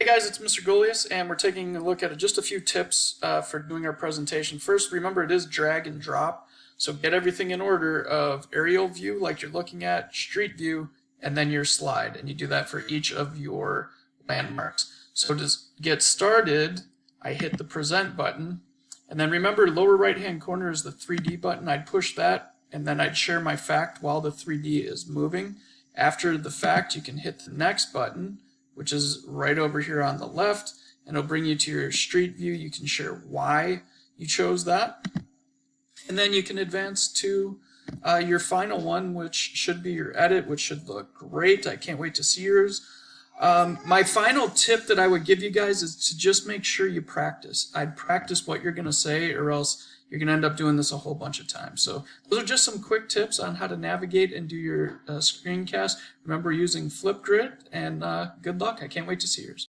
Hey guys, it's Mr. Golias, and we're taking a look at just a few tips for doing our presentation. First, remember it is drag and drop, so get everything in order of aerial view, like you're looking at, street view, and then your slide, and you do that for each of your landmarks. So to get started, I hit the present button, and then remember lower right hand corner is the 3D button. I'd push that, and then I'd share my fact while the 3D is moving. After the fact, you can hit the next button, which is right over here on the left, and it'll bring you to your street view. You can share why you chose that, and then you can advance to your final one, which should be your edit, which should look great. I can't wait to see yours. My final tip that I would give you guys is to just make sure you practice. I'd practice what you're going to say, or else you're going to end up doing this a whole bunch of times. So those are just some quick tips on how to navigate and do your screencast. Remember using Flipgrid, and good luck. I can't wait to see yours.